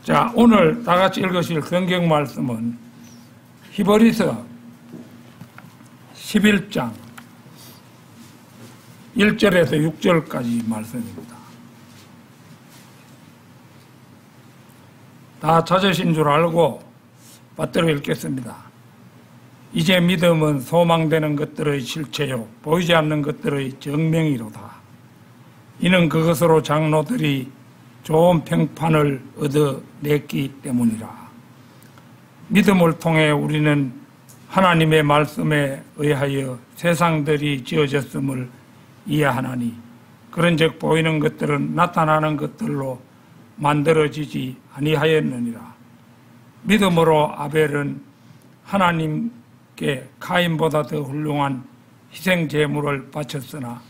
자, 오늘 다 같이 읽으실 성경 말씀은 히브리서 11장 1절에서 6절까지 말씀입니다. 다 찾으신 줄 알고 받들어 읽겠습니다. 이제 믿음은 소망되는 것들의 실체요 보이지 않는 것들의 정명이로다. 이는 그것으로 장로들이 좋은 평판을 얻어냈기 때문이라. 믿음을 통해 우리는 하나님의 말씀에 의하여 세상들이 지어졌음을 이해하나니, 그런즉 보이는 것들은 나타나는 것들로 만들어지지 아니하였느니라. 믿음으로 아벨은 하나님께 가인보다 더 훌륭한 희생 제물을 바쳤으나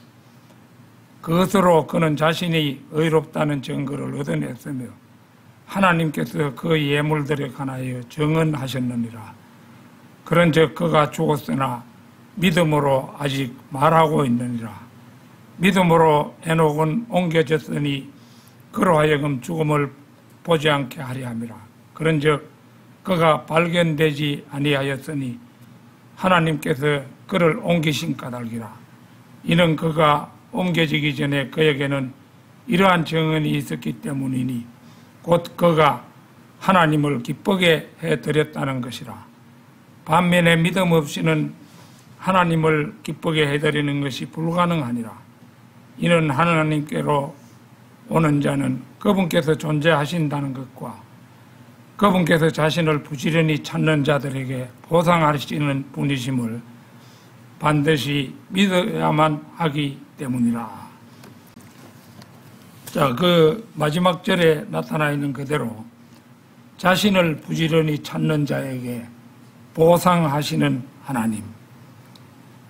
그것으로 그는 자신이 의롭다는 증거를 얻어냈으며 하나님께서 그 예물들에 관하여 정언하셨느니라. 그런즉 그가 죽었으나 믿음으로 아직 말하고 있느니라. 믿음으로 에녹은 옮겨졌으니 그로 하여금 죽음을 보지 않게 하려 함이라. 그런즉 그가 발견되지 아니하였으니 하나님께서 그를 옮기신 까닭이라. 이는 그가 옮겨지기 전에 그에게는 이러한 증언이 있었기 때문이니 곧 그가 하나님을 기쁘게 해드렸다는 것이라. 반면에 믿음 없이는 하나님을 기쁘게 해드리는 것이 불가능하니라. 이는 하나님께로 오는 자는 그분께서 존재하신다는 것과 그분께서 자신을 부지런히 찾는 자들에게 보상하시는 분이심을 반드시 믿어야만 하기 때문이라. 자, 그 마지막 절에 나타나 있는 그대로 자신을 부지런히 찾는 자에게 보상하시는 하나님,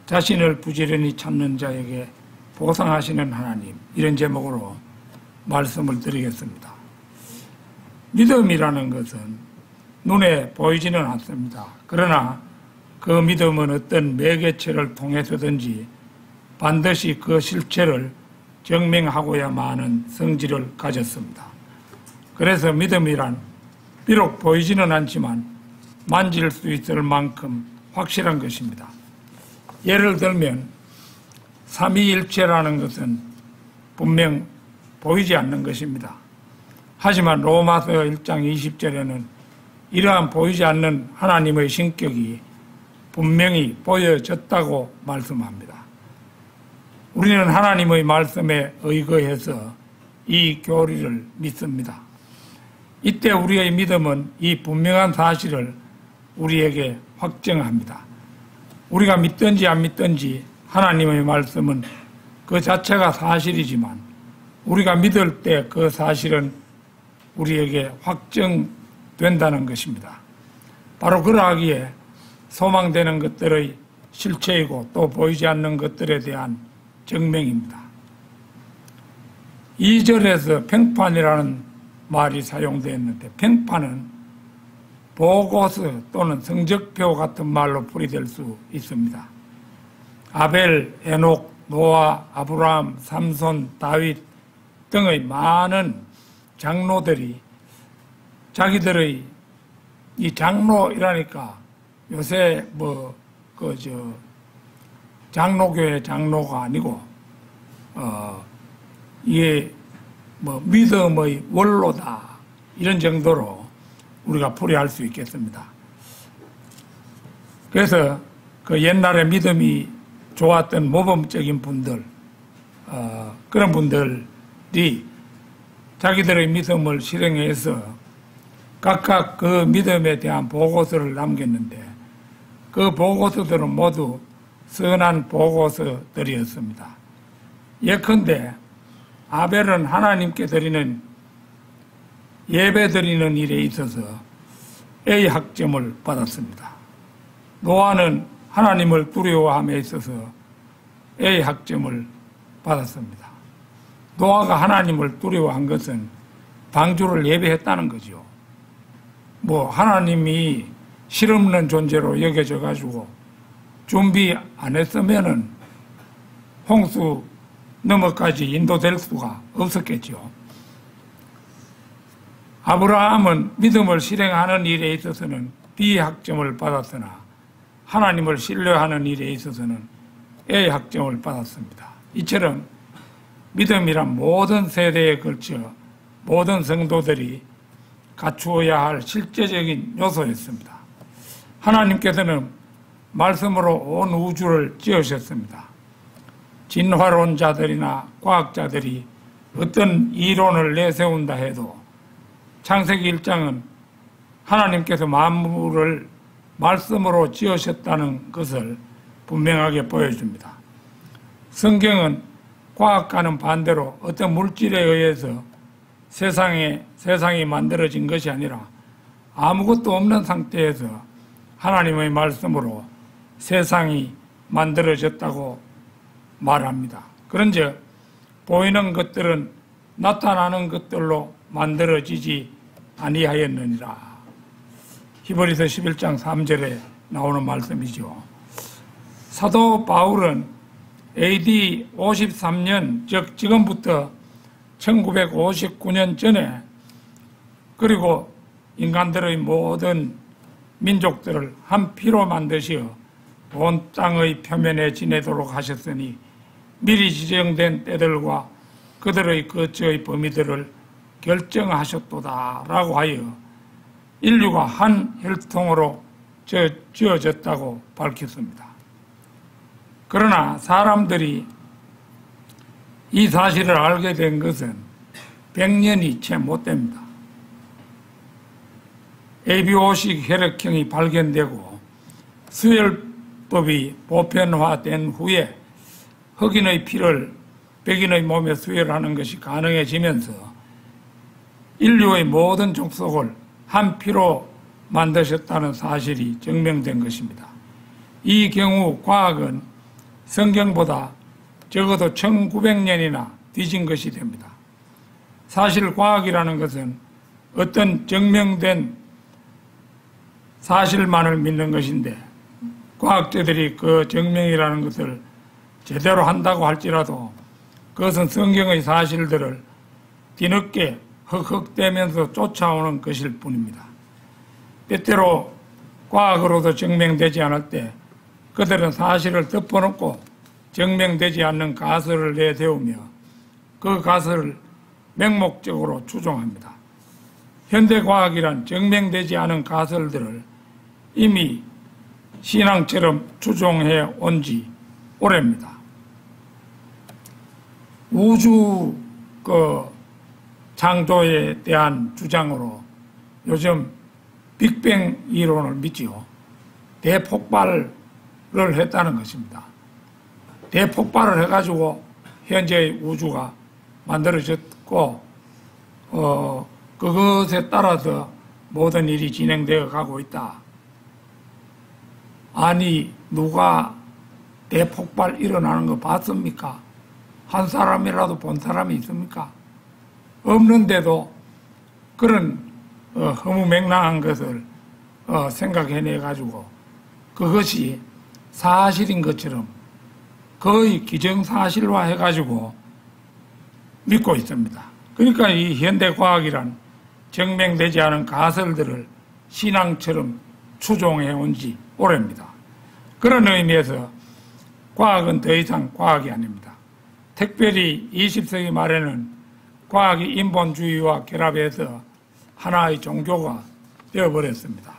자신을 부지런히 찾는 자에게 보상하시는 하나님, 이런 제목으로 말씀을 드리겠습니다. 믿음이라는 것은 눈에 보이지는 않습니다. 그러나 그 믿음은 어떤 매개체를 통해서든지 반드시 그 실체를 증명하고야만 하는 성질을 가졌습니다. 그래서 믿음이란 비록 보이지는 않지만 만질 수 있을 만큼 확실한 것입니다. 예를 들면 삼위일체라는 것은 분명 보이지 않는 것입니다. 하지만 로마서 1장 20절에는 이러한 보이지 않는 하나님의 신격이 분명히 보여졌다고 말씀합니다. 우리는 하나님의 말씀에 의거해서 이 교리를 믿습니다. 이때 우리의 믿음은 이 분명한 사실을 우리에게 확증합니다. 우리가 믿든지 안 믿든지 하나님의 말씀은 그 자체가 사실이지만 우리가 믿을 때 그 사실은 우리에게 확정된다는 것입니다. 바로 그러하기에 소망되는 것들의 실체이고 또 보이지 않는 것들에 대한 증명입니다. 2절에서 평판이라는 말이 사용되었는데, 평판은 보고서 또는 성적표 같은 말로 풀이될 수 있습니다. 아벨, 에녹, 노아, 아브라함, 삼손, 다윗 등의 많은 장로들이 자기들의 이 장로이라니까 요새 장로교회 장로가 아니고 이게 믿음의 원로다 이런 정도로 우리가 풀이할 수 있겠습니다. 그래서 그 옛날에 믿음이 좋았던 모범적인 분들, 그런 분들이 자기들의 믿음을 실행해서 각각 그 믿음에 대한 보고서를 남겼는데 그 보고서들은 모두 선한 보고서들이었습니다. 예컨대 아벨은 하나님께 드리는 예배 드리는 일에 있어서 A 학점을 받았습니다. 노아는 하나님을 두려워함에 있어서 A 학점을 받았습니다. 노아가 하나님을 두려워한 것은 방주를 예배했다는 거죠. 하나님이 실없는 존재로 여겨져 가지고 준비 안 했으면은 홍수 넘어까지 인도될 수가 없었겠죠. 아브라함은 믿음을 실행하는 일에 있어서는 B학점을 받았으나 하나님을 신뢰하는 일에 있어서는 A학점을 받았습니다. 이처럼 믿음이란 모든 세대에 걸쳐 모든 성도들이 갖추어야 할 실제적인 요소였습니다. 하나님께서는 말씀으로 온 우주를 지으셨습니다. 진화론자들이나 과학자들이 어떤 이론을 내세운다 해도 창세기 1장은 하나님께서 만물을 말씀으로 지으셨다는 것을 분명하게 보여줍니다. 성경은 과학과는 반대로 어떤 물질에 의해서 세상이 만들어진 것이 아니라 아무것도 없는 상태에서 하나님의 말씀으로 세상이 만들어졌다고 말합니다. 그런즉 보이는 것들은 나타나는 것들로 만들어지지 아니하였느니라. 히브리서 11장 3절에 나오는 말씀이죠. 사도 바울은 AD 53년, 즉 지금부터 1959년 전에, 그리고 인간들의 모든 민족들을 한 피로 만드시어 온 땅의 표면에 지내도록 하셨으니 미리 지정된 때들과 그들의 거처의 범위들을 결정하셨도다 라고 하여 인류가 한 혈통으로 지어졌다고 밝혔습니다. 그러나 사람들이 이 사실을 알게 된 것은 100년이 채 못 됩니다. ABO식 혈액형이 발견되고 수혈법이 보편화된 후에 흑인의 피를 백인의 몸에 수혈하는 것이 가능해지면서 인류의 모든 족속을 한 피로 만드셨다는 사실이 증명된 것입니다. 이 경우 과학은 성경보다 적어도 1900년이나 뒤진 것이 됩니다. 사실 과학이라는 것은 어떤 증명된 사실만을 믿는 것인데 과학자들이 그 증명이라는 것을 제대로 한다고 할지라도 그것은 성경의 사실들을 뒤늦게 흑흑대면서 쫓아오는 것일 뿐입니다. 때때로 과학으로도 증명되지 않을 때 그들은 사실을 덮어놓고 증명되지 않는 가설을 내세우며 그 가설을 맹목적으로 추종합니다. 현대과학이란 증명되지 않은 가설들을 이미 신앙처럼 추종해 온 지 오래입니다. 우주 창조에 대한 주장으로 요즘 빅뱅 이론을 믿지요. 대폭발을 했다는 것입니다. 대폭발을 해가지고 현재의 우주가 만들어졌고 그것에 따라서 모든 일이 진행되어 가고 있다. 아니 누가 대폭발 일어나는 거 봤습니까? 한 사람이라도 본 사람이 있습니까? 없는데도 그런 허무맹랑한 것을 생각해내가지고 그것이 사실인 것처럼 거의 기정사실화 해가지고 믿고 있습니다. 그러니까 이 현대과학이란 증명되지 않은 가설들을 신앙처럼 추종해온 지 오래입니다. 그런 의미에서 과학은 더 이상 과학이 아닙니다. 특별히 20세기 말에는 과학이 인본주의와 결합해서 하나의 종교가 되어버렸습니다.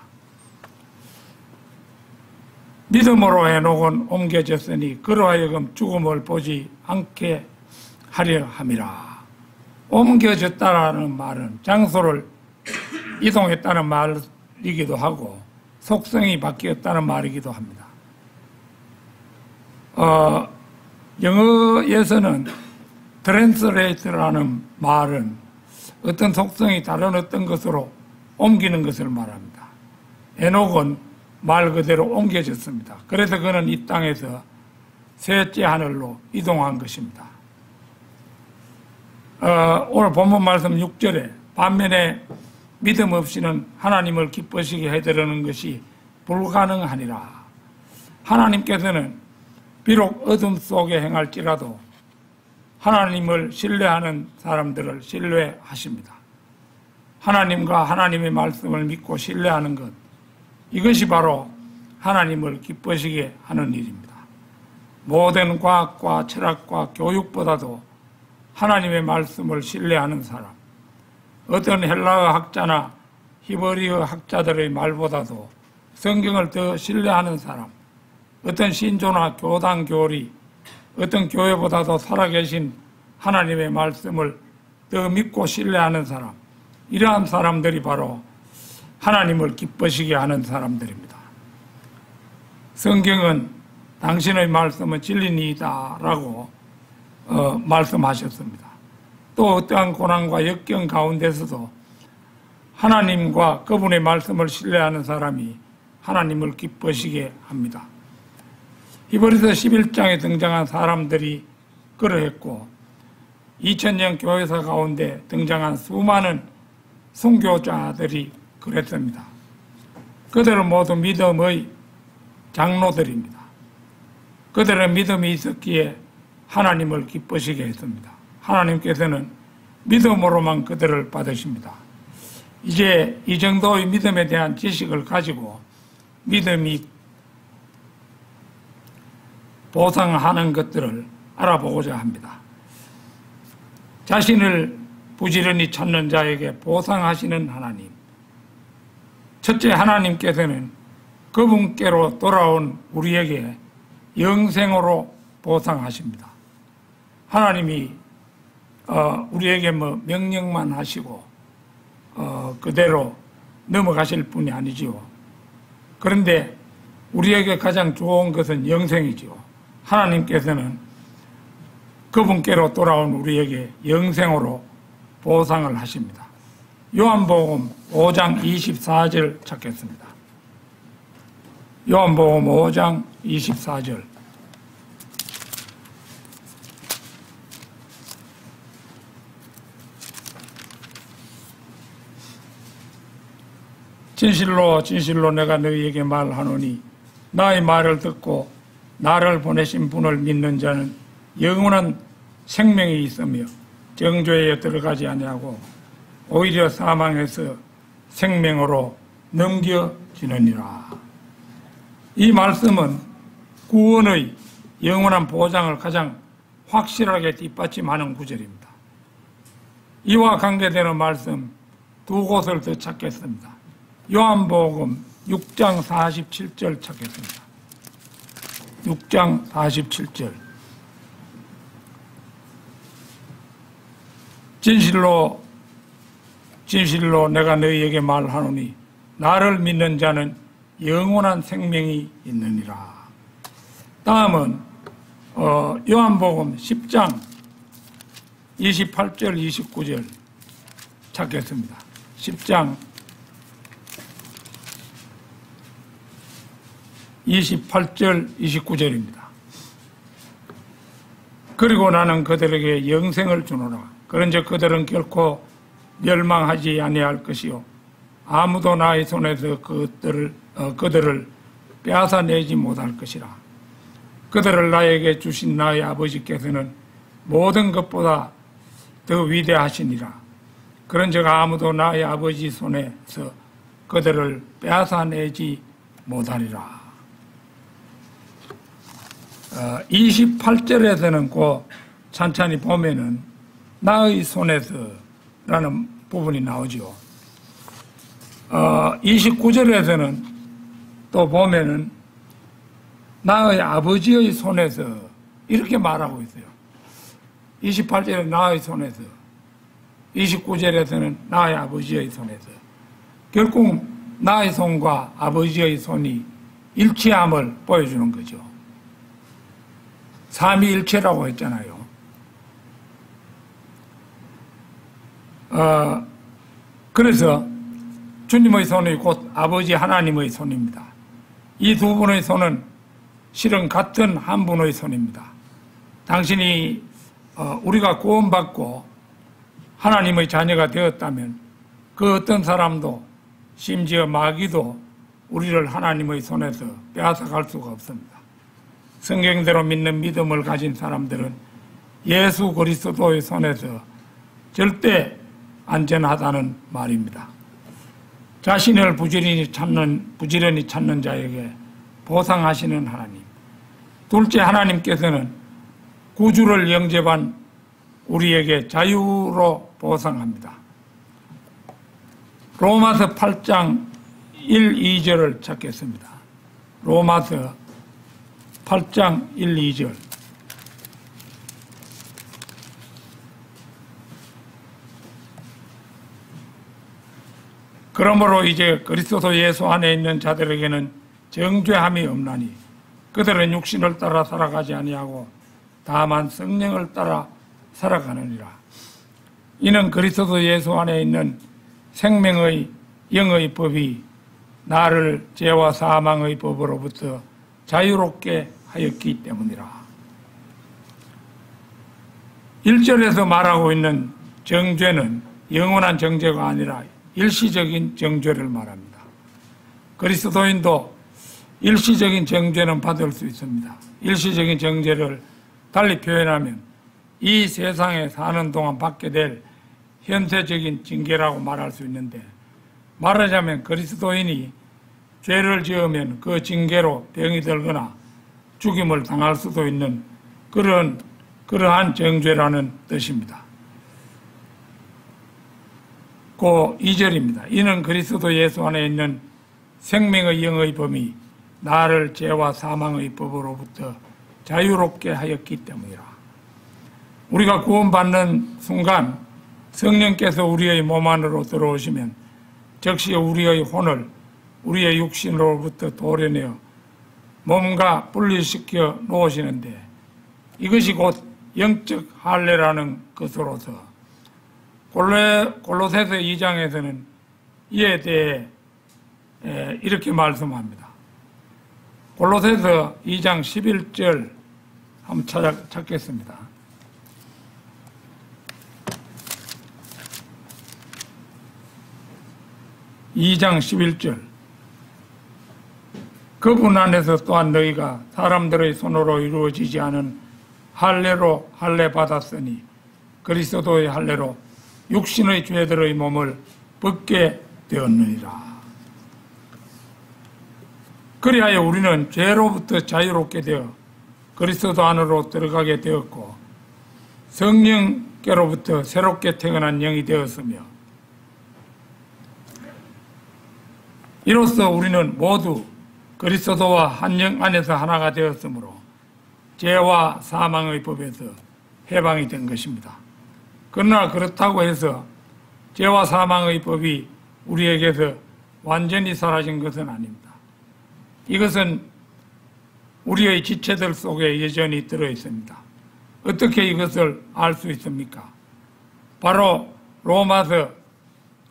믿음으로 해놓은 옮겨졌으니 그러하여금 죽음을 보지 않게 하려 함이라. 옮겨졌다라는 말은 장소를 이동했다는 말이기도 하고 속성이 바뀌었다는 말이기도 합니다. 영어에서는 트랜스레이트라는 말은 어떤 속성이 다른 어떤 것으로 옮기는 것을 말합니다. 에녹은 말 그대로 옮겨졌습니다. 그래서 그는 이 땅에서 셋째 하늘로 이동한 것입니다. 오늘 본문 말씀 6절에 반면에 믿음 없이는 하나님을 기쁘시게 해드리는 것이 불가능하니라. 하나님께서는 비록 어둠 속에 행할지라도 하나님을 신뢰하는 사람들을 신뢰하십니다. 하나님과 하나님의 말씀을 믿고 신뢰하는 것, 이것이 바로 하나님을 기쁘시게 하는 일입니다. 모든 과학과 철학과 교육보다도 하나님의 말씀을 신뢰하는 사람, 어떤 헬라어 학자나 히브리어 학자들의 말보다도 성경을 더 신뢰하는 사람, 어떤 신조나 교단 교리, 어떤 교회보다도 살아계신 하나님의 말씀을 더 믿고 신뢰하는 사람, 이러한 사람들이 바로 하나님을 기쁘시게 하는 사람들입니다. 성경은 당신의 말씀은 진리니이다 라고 말씀하셨습니다. 또 어떠한 고난과 역경 가운데서도 하나님과 그분의 말씀을 신뢰하는 사람이 하나님을 기쁘시게 합니다. 히브리서 11장에 등장한 사람들이 그러했고 2000년 교회사 가운데 등장한 수많은 선교자들이 그랬습니다. 그들은 모두 믿음의 장로들입니다. 그들은 믿음이 있었기에 하나님을 기쁘시게 했습니다. 하나님께서는 믿음으로만 그들을 받으십니다. 이제 이 정도의 믿음에 대한 지식을 가지고 믿음이 보상하는 것들을 알아보고자 합니다. 자신을 부지런히 찾는 자에게 보상하시는 하나님. 첫째, 하나님께서는 그분께로 돌아온 우리에게 영생으로 보상하십니다. 하나님이 우리에게 명령만 하시고 그대로 넘어가실 분이 아니지요. 그런데 우리에게 가장 좋은 것은 영생이지요. 하나님께서는 그분께로 돌아온 우리에게 영생으로 보상을 하십니다. 요한복음 5장 24절 찾겠습니다. 요한복음 5장 24절. 진실로 진실로 내가 너희에게 말하노니 나의 말을 듣고 나를 보내신 분을 믿는 자는 영원한 생명이 있으며 정죄에 들어가지 아니하고 오히려 사망에서 생명으로 넘겨지느니라. 이 말씀은 구원의 영원한 보장을 가장 확실하게 뒷받침하는 구절입니다. 이와 관계되는 말씀 두 곳을 더 찾겠습니다. 요한복음 6장 47절 찾겠습니다. 6장 47절. 진실로 진실로 내가 너희에게 말하노니 나를 믿는 자는 영원한 생명이 있느니라. 다음은 요한복음 10장 28절 29절 찾겠습니다. 10장 28절 29절입니다. 그리고 나는 그들에게 영생을 주노라. 그런즉 그들은 결코 멸망하지 아니할 것이요 아무도 나의 손에서 그들을 빼앗아내지 못할 것이라. 그들을 나에게 주신 나의 아버지께서는 모든 것보다 더 위대하시니라. 그런즉 아무도 나의 아버지 손에서 그들을 빼앗아내지 못하리라. 28절에서는 그 찬찬히 보면은 나의 손에서라는 부분이 나오죠. 29절에서는 또 보면은 나의 아버지의 손에서 이렇게 말하고 있어요. 28절에 나의 손에서, 29절에서는 나의 아버지의 손에서. 결국 나의 손과 아버지의 손이 일치함을 보여주는 거죠. 삼위일체라고 했잖아요. 그래서 주님의 손이 곧 아버지 하나님의 손입니다. 이 두 분의 손은 실은 같은 한 분의 손입니다. 당신이 우리가 구원받고 하나님의 자녀가 되었다면 그 어떤 사람도 심지어 마귀도 우리를 하나님의 손에서 빼앗아갈 수가 없습니다. 성경대로 믿는 믿음을 가진 사람들은 예수 그리스도의 손에서 절대 안전하다는 말입니다. 자신을 부지런히 찾는 자에게 보상하시는 하나님. 둘째, 하나님께서는 구주를 영접한 우리에게 자유로 보상합니다. 로마서 8장 1, 2절을 찾겠습니다. 로마서 8장 1, 2절. 그러므로 이제 그리스도 예수 안에 있는 자들에게는 정죄함이 없나니 그들은 육신을 따라 살아가지 아니하고 다만 성령을 따라 살아가느니라. 이는 그리스도 예수 안에 있는 생명의 영의 법이 나를 죄와 사망의 법으로부터 자유롭게 하였기 때문이라. 1절에서 말하고 있는 정죄는 영원한 정죄가 아니라 일시적인 정죄를 말합니다. 그리스도인도 일시적인 정죄는 받을 수 있습니다. 일시적인 정죄를 달리 표현하면 이 세상에 사는 동안 받게 될 현세적인 징계라고 말할 수 있는데, 말하자면 그리스도인이 죄를 지으면 그 징계로 병이 들거나 죽임을 당할 수도 있는 그러한 정죄라는 뜻입니다. 그 2절입니다. 이는 그리스도 예수 안에 있는 생명의 영의 범이 나를 죄와 사망의 법으로부터 자유롭게 하였기 때문이라. 우리가 구원받는 순간 성령께서 우리의 몸 안으로 들어오시면 즉시 우리의 혼을 우리의 육신으로부터 도려내어 몸과 분리시켜 놓으시는데, 이것이 곧 영적 할례라는 것으로서 골로새서 2장에서는 이에 대해 이렇게 말씀합니다. 골로새서 2장 11절 한번 찾겠습니다. (2장 11절) 그분 안에서 또한 너희가 사람들의 손으로 이루어지지 않은 할례로 할례 받았으니 그리스도의 할례로 육신의 죄들의 몸을 벗게 되었느니라. 그리하여 우리는 죄로부터 자유롭게 되어 그리스도 안으로 들어가게 되었고 성령께로부터 새롭게 태어난 영이 되었으며, 이로써 우리는 모두 그리스도와 한 영 안에서 하나가 되었으므로 죄와 사망의 법에서 해방이 된 것입니다. 그러나 그렇다고 해서 죄와 사망의 법이 우리에게서 완전히 사라진 것은 아닙니다. 이것은 우리의 지체들 속에 여전히 들어있습니다. 어떻게 이것을 알 수 있습니까? 바로 로마서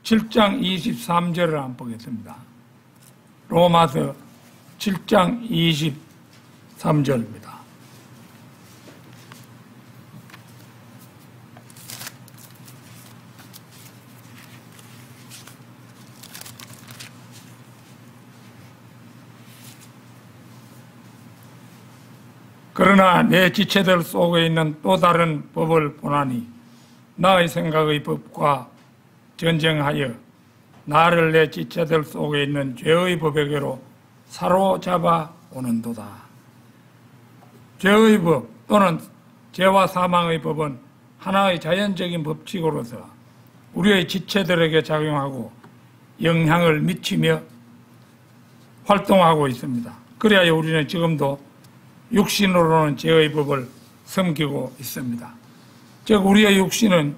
7장 23절을 한번 보겠습니다. 로마서 7장 23절입니다. 그러나 내 지체들 속에 있는 또 다른 법을 보나니 나의 생각의 법과 전쟁하여 나를 내 지체들 속에 있는 죄의 법에게로 사로잡아 오는도다. 죄의 법 또는 죄와 사망의 법은 하나의 자연적인 법칙으로서 우리의 지체들에게 작용하고 영향을 미치며 활동하고 있습니다. 그래야 우리는 지금도 육신으로는 죄의 법을 섬기고 있습니다. 즉 우리의 육신은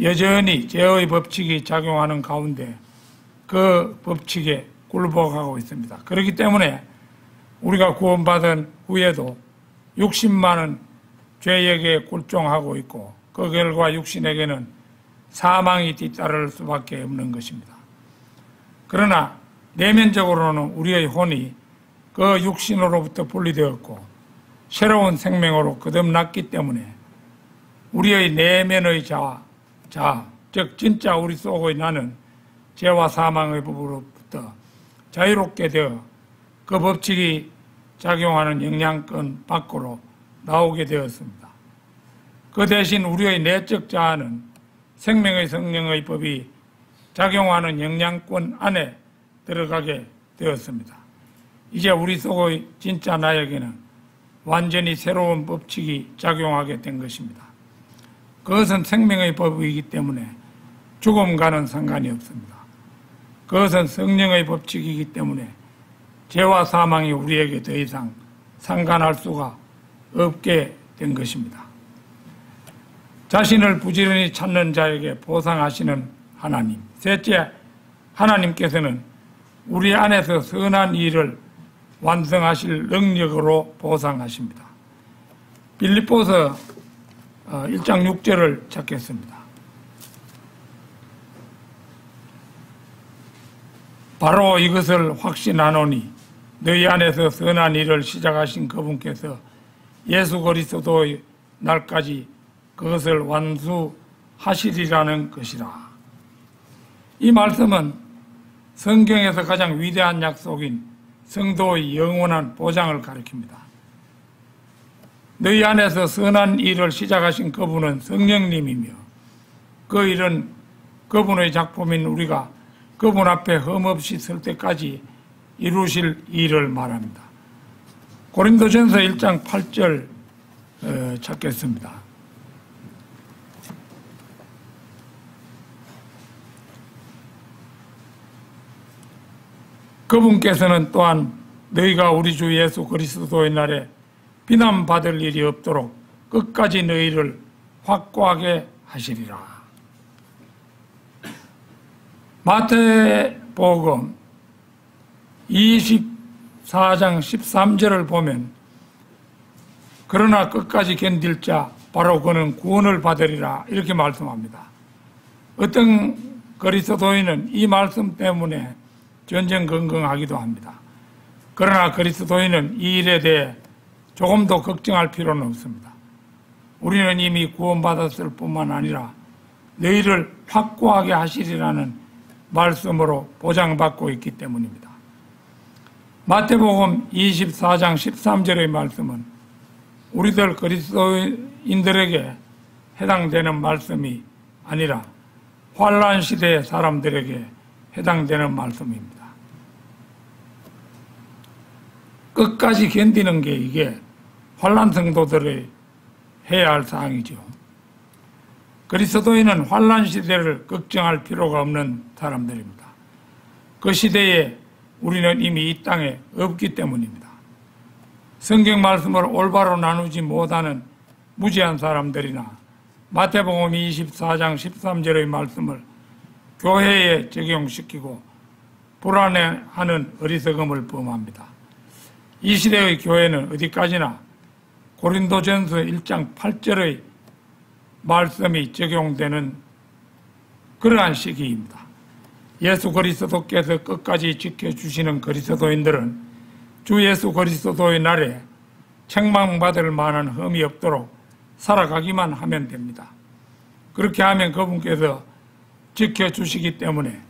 여전히 죄의 법칙이 작용하는 가운데 그 법칙에 굴복하고 있습니다. 그렇기 때문에 우리가 구원받은 후에도 육신만은 죄에게 굴종하고 있고 그 결과 육신에게는 사망이 뒤따를 수밖에 없는 것입니다. 그러나 내면적으로는 우리의 혼이 그 육신으로부터 분리되었고 새로운 생명으로 거듭났기 때문에 우리의 내면의 즉 진짜 우리 속에 나는 죄와 사망의 법으로부터 자유롭게 되어 그 법칙이 작용하는 영향권 밖으로 나오게 되었습니다. 그 대신 우리의 내적 자아는 생명의 성령의 법이 작용하는 영향권 안에 들어가게 되었습니다. 이제 우리 속의 진짜 나에게는 완전히 새로운 법칙이 작용하게 된 것입니다. 그것은 생명의 법이기 때문에 죽음과는 상관이 없습니다. 그것은 성령의 법칙이기 때문에 죄와 사망이 우리에게 더 이상 상관할 수가 없게 된 것입니다. 자신을 부지런히 찾는 자에게 보상하시는 하나님. 셋째, 하나님께서는 우리 안에서 선한 일을 완성하실 능력으로 보상하십니다. 빌립보서 1장 6절을 찾겠습니다. 바로 이것을 확신하노니 너희 안에서 선한 일을 시작하신 그분께서 예수 그리스도의 날까지 그것을 완수하시리라는 것이라. 이 말씀은 성경에서 가장 위대한 약속인 성도의 영원한 보장을 가리킵니다. 너희 안에서 선한 일을 시작하신 그분은 성령님이며 그 일은 그분의 작품인 우리가 그분 앞에 흠없이 설 때까지 이루실 일을 말합니다. 고린도전서 1장 8절 찾겠습니다. 그분께서는 또한 너희가 우리 주 예수 그리스도의 날에 비난받을 일이 없도록 끝까지 너희를 확고하게 하시리라. 마태복음 24장 13절을 보면 그러나 끝까지 견딜 자 바로 그는 구원을 받으리라 이렇게 말씀합니다. 어떤 그리스도인은 이 말씀 때문에 전전긍긍하기도 합니다. 그러나 그리스도인은 이 일에 대해 조금도 걱정할 필요는 없습니다. 우리는 이미 구원받았을 뿐만 아니라 너희를 확고하게 하시리라는 말씀으로 보장받고 있기 때문입니다. 마태복음 24장 13절의 말씀은 우리들 그리스도인들에게 해당되는 말씀이 아니라 환란 시대의 사람들에게 해당되는 말씀입니다. 끝까지 견디는 게 이게 환란 성도들의 해야 할 사항이죠. 그리스도인은 환란 시대를 걱정할 필요가 없는 사람들입니다. 그 시대에 우리는 이미 이 땅에 없기 때문입니다. 성경 말씀을 올바로 나누지 못하는 무지한 사람들이나 마태복음 24장 13절의 말씀을 교회에 적용시키고 불안해하는 어리석음을 범합니다. 이 시대의 교회는 어디까지나 고린도전서 1장 8절의 말씀이 적용되는 그러한 시기입니다. 예수 그리스도께서 끝까지 지켜주시는 그리스도인들은 주 예수 그리스도의 날에 책망받을 만한 흠이 없도록 살아가기만 하면 됩니다. 그렇게 하면 그분께서 지켜주시기 때문에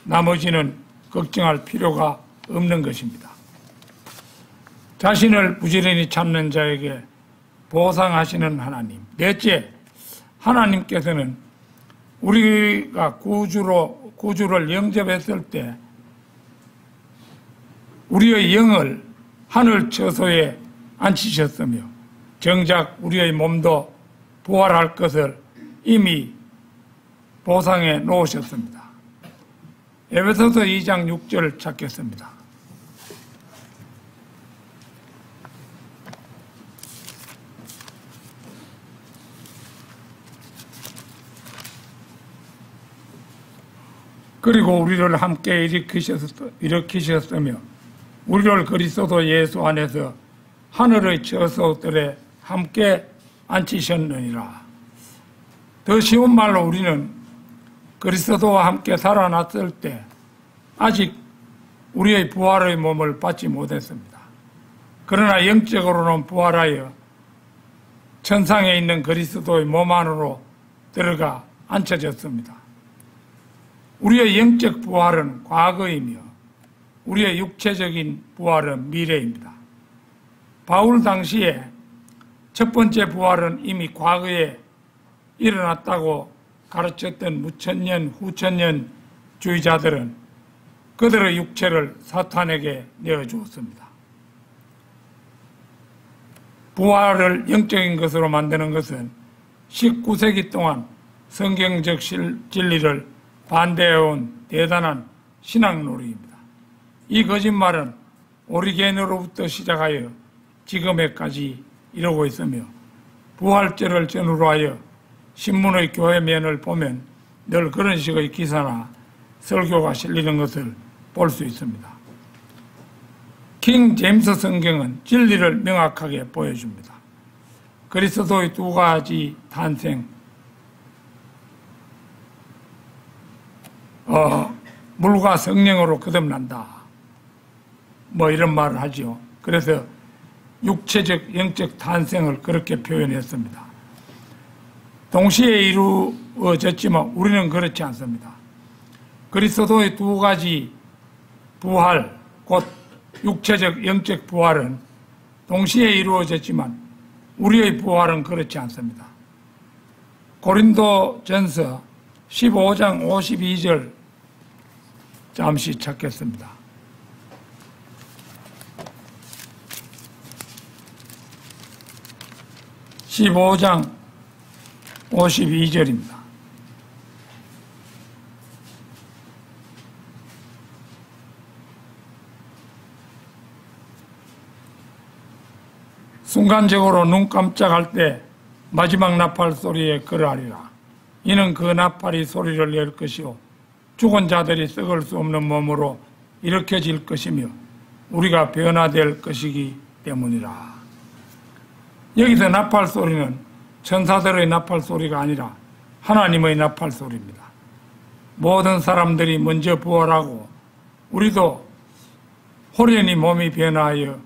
나머지는 걱정할 필요가 없는 것입니다. 자신을 부지런히 찾는 자에게 보상하시는 하나님. 넷째, 하나님께서는 우리가 구주를 영접했을 때 우리의 영을 하늘 처소에 앉히셨으며 정작 우리의 몸도 부활할 것을 이미 보상해 놓으셨습니다. 에베소서 2장 6절을 찾겠습니다. 그리고 우리를 함께 일으키셨으며 우리를 그리스도 예수 안에서 하늘의 처소들에 함께 앉히셨느니라. 더 쉬운 말로 우리는 그리스도와 함께 살아났을 때 아직 우리의 부활의 몸을 받지 못했습니다. 그러나 영적으로는 부활하여 천상에 있는 그리스도의 몸 안으로 들어가 앉혀졌습니다. 우리의 영적 부활은 과거이며 우리의 육체적인 부활은 미래입니다. 바울 당시에 첫 번째 부활은 이미 과거에 일어났다고 가르쳤던 무천년, 후천년주의자들은 그들의 육체를 사탄에게 내어주었습니다. 부활을 영적인 것으로 만드는 것은 19세기 동안 성경적 진리를 반대해온 대단한 신학놀이입니다. 이 거짓말은 오리겐으로부터 시작하여 지금에까지 이루고 있으며 부활절을 전후로 하여 신문의 교회면을 보면 늘 그런 식의 기사나 설교가 실리는 것을 볼 수 있습니다. 킹 제임스 성경은 진리를 명확하게 보여줍니다. 그리스도의 두 가지 탄생, 물과 성령으로 거듭난다. 뭐 이런 말을 하죠. 그래서 육체적, 영적 탄생을 그렇게 표현했습니다. 동시에 이루어졌지만 우리는 그렇지 않습니다. 그리스도의 두 가지 부활, 곧 육체적, 영적 부활은 동시에 이루어졌지만 우리의 부활은 그렇지 않습니다. 고린도전서 15장 52절 잠시 찾겠습니다. (15장 52절입니다) 순간적으로 눈 깜짝할 때 마지막 나팔 소리에 그러하리라. 이는 그 나팔이 소리를 낼 것이요 죽은 자들이 썩을 수 없는 몸으로 일으켜질 것이며 우리가 변화될 것이기 때문이라. 여기서 나팔 소리는 천사들의 나팔 소리가 아니라 하나님의 나팔 소리입니다. 모든 사람들이 먼저 부활하고 우리도 호련히 몸이 변화하여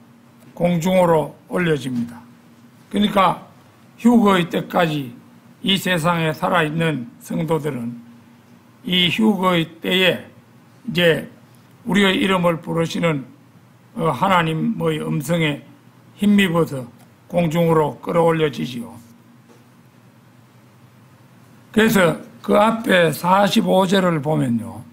공중으로 올려집니다. 그러니까 휴거의 때까지 이 세상에 살아있는 성도들은 이 휴거의 때에 이제 우리의 이름을 부르시는 하나님의 음성에 힘입어서 공중으로 끌어올려지지요. 그래서 그 앞에 45절을 보면요.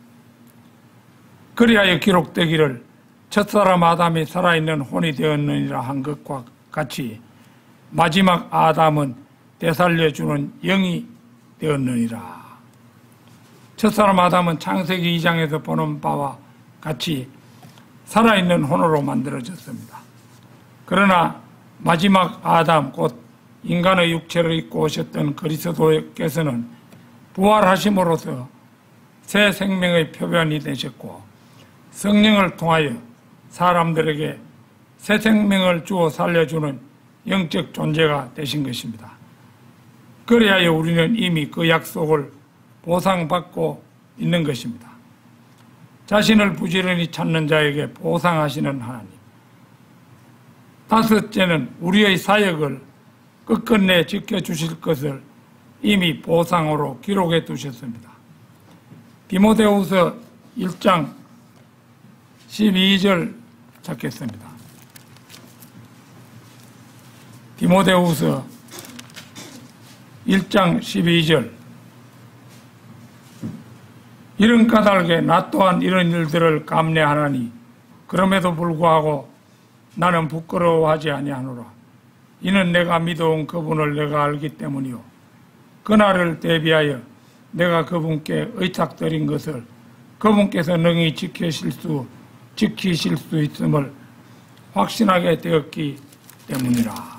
그리하여 기록되기를 첫사람 아담이 살아있는 혼이 되었느니라 한 것과 같이 마지막 아담은 되살려주는 영이 되었느니라. 첫사람 아담은 창세기 2장에서 보는 바와 같이 살아있는 혼으로 만들어졌습니다. 그러나 마지막 아담, 곧 인간의 육체를 입고 오셨던 그리스도께서는 부활하심으로써 새 생명의 표변이 되셨고 성령을 통하여 사람들에게 새 생명을 주어 살려주는 영적 존재가 되신 것입니다. 그래야 우리는 이미 그 약속을 보상받고 있는 것입니다. 자신을 부지런히 찾는 자에게 보상하시는 하나님. 다섯째는 우리의 사역을 끝끝내 지켜주실 것을 이미 보상으로 기록해 두셨습니다. 디모데후서 1장 12절 찾겠습니다. 디모데후서 1장 12절. 이런 까닭에 나 또한 이런 일들을 감내하나니 그럼에도 불구하고 나는 부끄러워하지 아니하노라. 이는 내가 믿어온 그분을 내가 알기 때문이요 그날을 대비하여 내가 그분께 의탁드린 것을 그분께서 능히 지키실 수 있음을 확신하게 되었기 때문이라.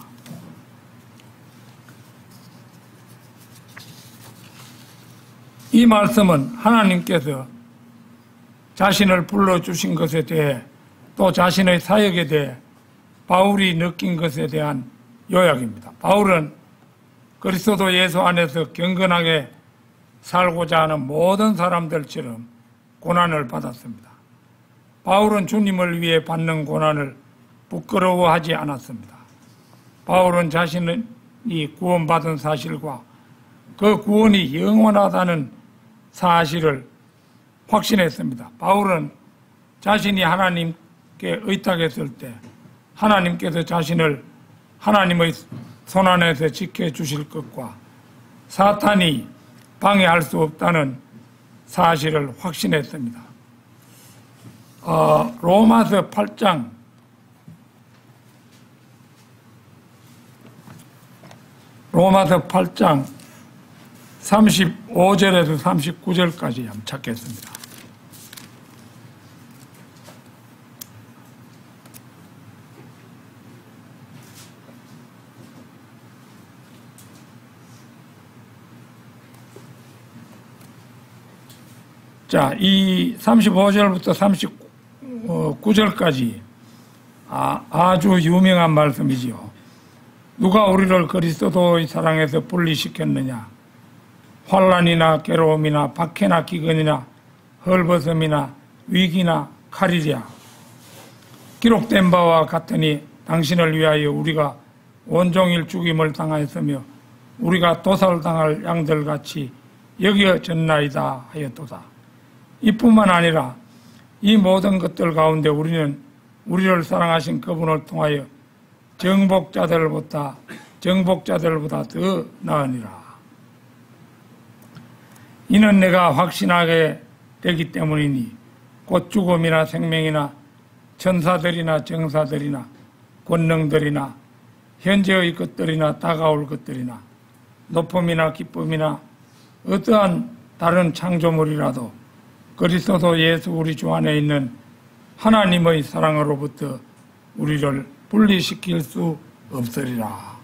이 말씀은 하나님께서 자신을 불러주신 것에 대해 또 자신의 사역에 대해 바울이 느낀 것에 대한 요약입니다. 바울은 그리스도 예수 안에서 경건하게 살고자 하는 모든 사람들처럼 고난을 받았습니다. 바울은 주님을 위해 받는 고난을 부끄러워하지 않았습니다. 바울은 자신이 구원받은 사실과 그 구원이 영원하다는 사실을 확신했습니다. 바울은 자신이 하나님께 의탁했을 때 하나님께서 자신을 하나님의 손안에서 지켜주실 것과 사탄이 방해할 수 없다는 사실을 확신했습니다. 로마서 8장 35절에서 39절까지 한번 찾겠습니다. 자, 이 35절부터 39절까지 아주 유명한 말씀이지요. 누가 우리를 그리스도의 사랑에서 분리시켰느냐? 환난이나 괴로움이나 박해나 기근이나 헐벗음이나 위기나 칼이랴. 기록된 바와 같으니 당신을 위하여 우리가 온종일 죽임을 당하였으며 우리가 도살당할 양들같이 여겨졌나이다 하였도다. 이뿐만 아니라 이 모든 것들 가운데 우리는 우리를 사랑하신 그분을 통하여 정복자들보다 더 나으니라. 이는 내가 확신하게 되기 때문이니 곧 죽음이나 생명이나 천사들이나 정사들이나 권능들이나 현재의 것들이나 다가올 것들이나 높음이나 기쁨이나 어떠한 다른 창조물이라도 그리스도 예수 우리 주 안에 있는 하나님의 사랑으로부터 우리를 분리시킬 수 없으리라.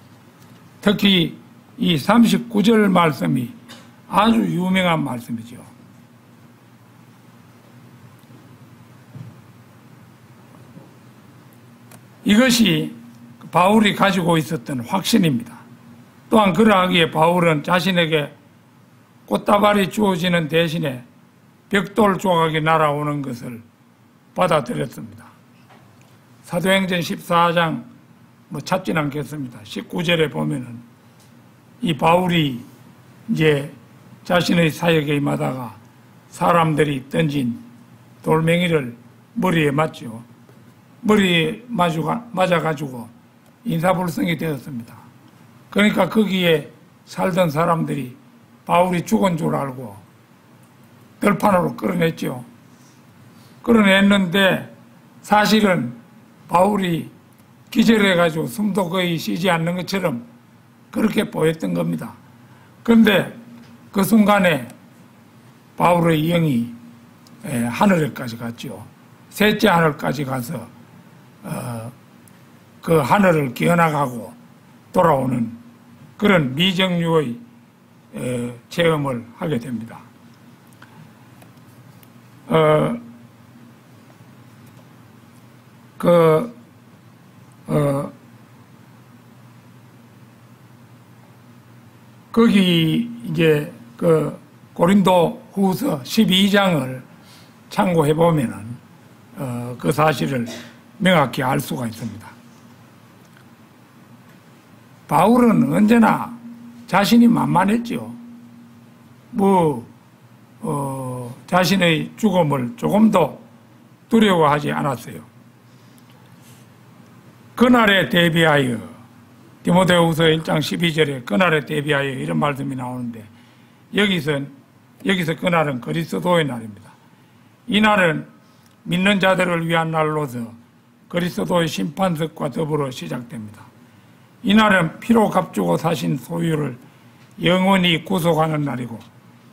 특히 이 39절 말씀이 아주 유명한 말씀이죠. 이것이 바울이 가지고 있었던 확신입니다. 또한 그러하기에 바울은 자신에게 꽃다발이 주어지는 대신에 벽돌 조각이 날아오는 것을 받아들였습니다. 사도행전 14장 찾지는 않겠습니다. 19절에 보면은 이 바울이 이제 자신의 사역에 임하다가 사람들이 던진 돌멩이를 머리에 맞죠. 머리에 맞아가지고 인사불성이 되었습니다. 그러니까 거기에 살던 사람들이 바울이 죽은 줄 알고 들판으로 끌어냈죠. 끌어냈는데 사실은 바울이 기절해가지고 숨도 거의 쉬지 않는 것처럼 그렇게 보였던 겁니다. 그런데 그 순간에 바울의 영이 하늘에까지 갔죠. 셋째 하늘까지 가서 그 하늘을 기어나가고 돌아오는 그런 미정류의 체험을 하게 됩니다. 거기 이제 그 고린도 후서 12장을 참고해 보면은 그 사실을 명확히 알 수가 있습니다. 바울은 언제나 자신이 만만했죠. 자신의 죽음을 조금도 두려워하지 않았어요. 그날에 대비하여 디모데후서 1장 12절에 그날에 대비하여 이런 말씀이 나오는데 여기서 그날은 그리스도의 날입니다. 이 날은 믿는 자들을 위한 날로서 그리스도의 심판석과 더불어 시작됩니다. 이 날은 피로 값주고 사신 소유를 영원히 구속하는 날이고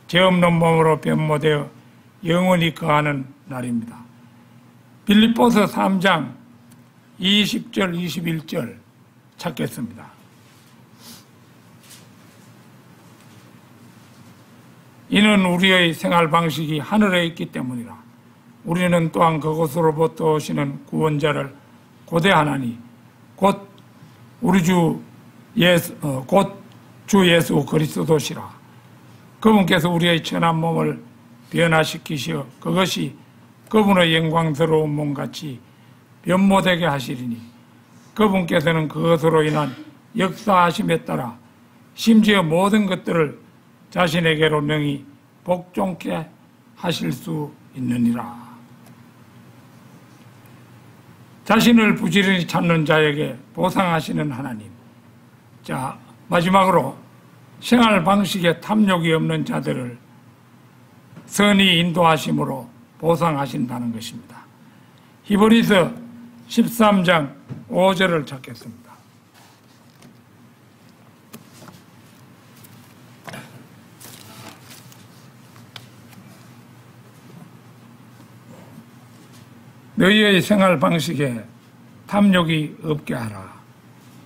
죄 없는 몸으로 변모되어 영원히 거하는 날입니다. 빌립보서 3장 20절 21절 찾겠습니다. 이는 우리의 생활 방식이 하늘에 있기 때문이라. 우리는 또한 그곳으로부터 오시는 구원자를 고대하나니 곧 우리 주 예수 그리스도시라. 그분께서 우리의 천한 몸을 변화시키시어 그것이 그분의 영광스러운 몸같이 변모되게 하시리니 그분께서는 그것으로 인한 역사하심에 따라 심지어 모든 것들을 자신에게로 능히 복종케 하실 수 있느니라. 자신을 부지런히 찾는 자에게 보상하시는 하나님. 자, 마지막으로 생활 방식에 탐욕이 없는 자들을 선히 인도하심으로 보상하신다는 것입니다. 히브리서 13장 5절을 찾겠습니다. 너희의 생활 방식에 탐욕이 없게 하라.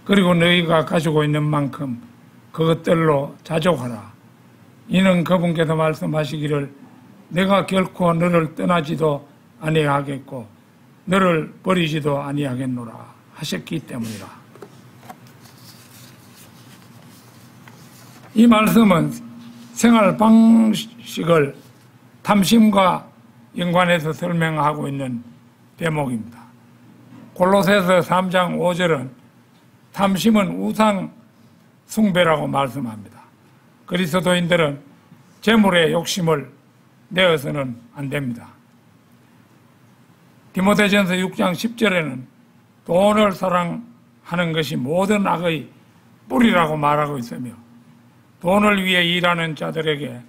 그리고 너희가 가지고 있는 만큼 그것들로 자족하라. 이는 그분께서 말씀하시기를 내가 결코 너를 떠나지도 아니하겠고 너를 버리지도 아니하겠노라 하셨기 때문이라. 이 말씀은 생활 방식을 탐심과 연관해서 설명하고 있는 대목입니다. 골로새서 3장 5절은 탐심은 우상 숭배라고 말씀합니다. 그리스도인들은 재물의 욕심을 내어서는 안 됩니다. 디모데전서 6장 10절에는 돈을 사랑하는 것이 모든 악의 뿌리라고 말하고 있으며 돈을 위해 일하는 자들에게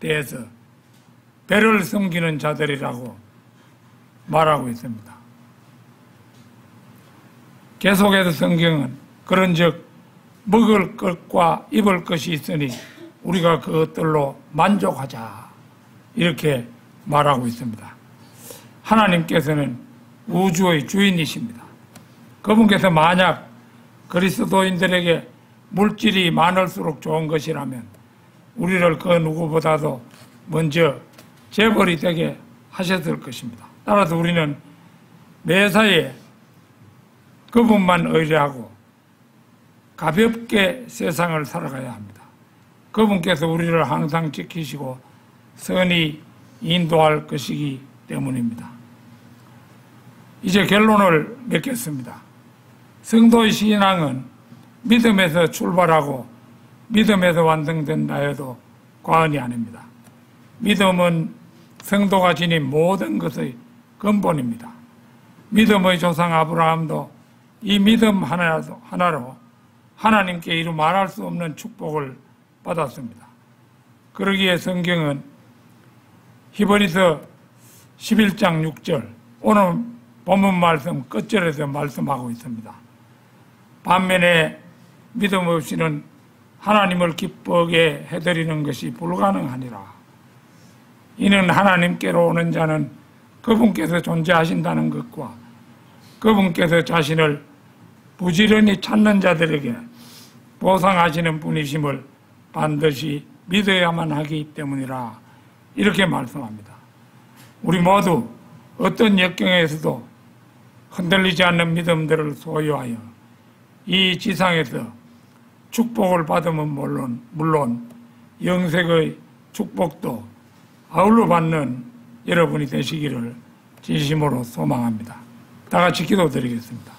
대해서 배를 숨기는 자들이라고 말하고 있습니다. 계속해서 성경은 그런즉 먹을 것과 입을 것이 있으니 우리가 그것들로 만족하자 이렇게 말하고 있습니다. 하나님께서는 우주의 주인이십니다. 그분께서 만약 그리스도인들에게 물질이 많을수록 좋은 것이라면 우리를 그 누구보다도 먼저 재벌이 되게 하셨을 것입니다. 따라서 우리는 매사에 그분만 의뢰하고 가볍게 세상을 살아가야 합니다. 그분께서 우리를 항상 지키시고 선히 인도할 것이기 때문입니다. 이제 결론을 맺겠습니다. 성도의 신앙은 믿음에서 출발하고 믿음에서 완성된다 해도 과언이 아닙니다. 믿음은 성도가 지닌 모든 것의 근본입니다. 믿음의 조상 아브라함도 이 믿음 하나로 하나님께 이루 말할 수 없는 축복을 받았습니다. 그러기에 성경은 히브리서 11장 6절 오늘 본문 말씀 끝절에서 말씀하고 있습니다. 반면에 믿음 없이는 하나님을 기쁘게 해드리는 것이 불가능하니라. 이는 하나님께로 오는 자는 그분께서 존재하신다는 것과 그분께서 자신을 부지런히 찾는 자들에게 보상하시는 분이심을 반드시 믿어야만 하기 때문이라 이렇게 말씀합니다. 우리 모두 어떤 역경에서도 흔들리지 않는 믿음들을 소유하여 이 지상에서 축복을 받으면 물론 영생의 축복도 아울러 받는 여러분이 되시기를 진심으로 소망합니다. 다 같이 기도드리겠습니다.